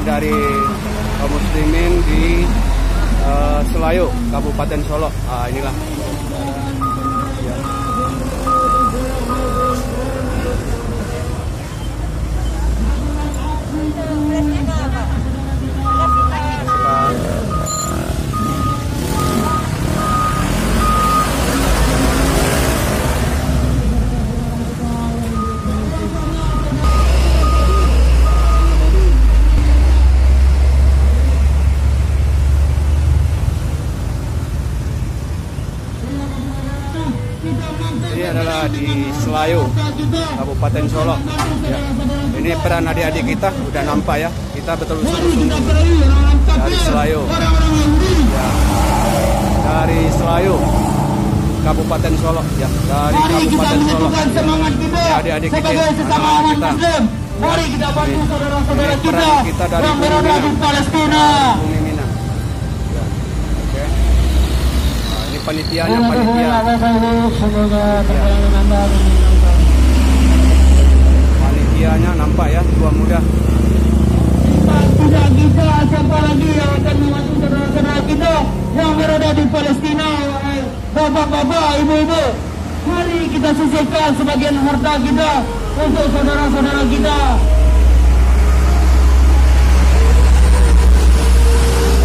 perayaan dari kaum muslimin di Selayo, Kabupaten Solo. Nah, inilah. Ya. Ini adalah di Selayo, Kabupaten Solo. Ya. Ini peran adik-adik kita udah nampak ya. Kita betul sungguh-sungguh dari Selayo. Ya. Dari Selayo, Kabupaten Solo. Ya. Dari Kabupaten Solo. Ya, adik-adik kita, anak-anak kita. Mari kita bantu saudara-saudara kita yang berada di Palestina. Panitianya nampak ya, tua muda. Tidak kita, siapa lagi yang akan membantu saudara-saudara kita yang berada di Palestina, bapak-bapak, ibu-ibu. Mari kita sisihkan sebagian harta kita untuk saudara-saudara kita.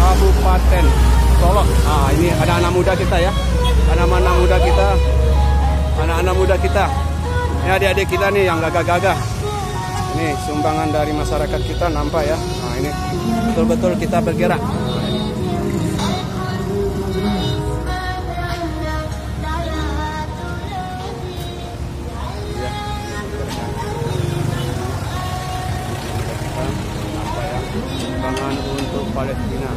Kabupaten Solo. Ah, ini anak-anak muda kita ya. Anak-anak muda kita. Anak-anak muda kita. Ini adik-adik kita nih yang gagah-gagah. Ini sumbangan dari masyarakat kita nampak ya. Nah, ini betul-betul kita bergerak. Ya. Nampak ya. Sumbangan untuk Palestina.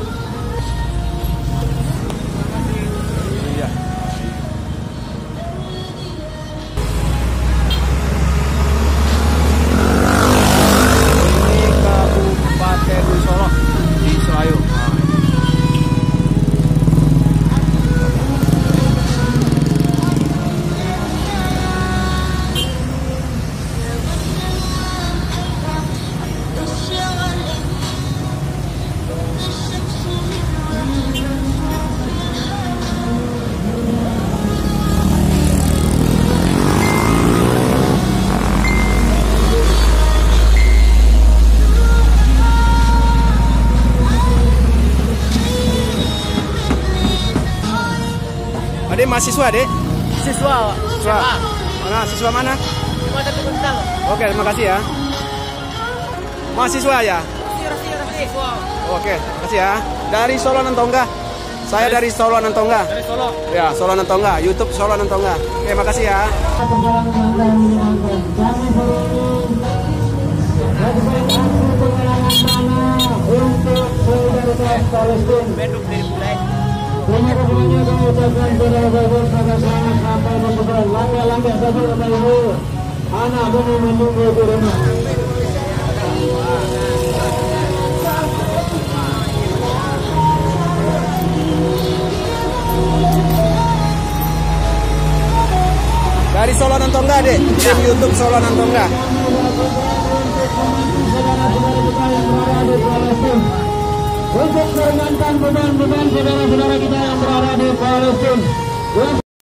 Adik mahasiswa, Dek? Siswa. Mana? Siswa mana? Oke, terima kasih ya. Mahasiswa ya? Oke, terima kasih ya. Dari Solo Nantongga. Saya dari Solo Nantongga. Dari Solo. Ya, Solo Nantongga. YouTube Solo Nantongga. Oke, makasih ya. Beduk dari Bulai. Banyak-banyaknya kami ucapkan saudara-saudara sama-sama sampai membuka langkah-langkah sabar Bapak Ibu. Anak kami menunggu di rumah. Dari Solo Nantongga, Dek. Tim YouTube Solo Nantongga. Untuk meringankan beban-beban saudara-saudara kita yang berada di Palestina.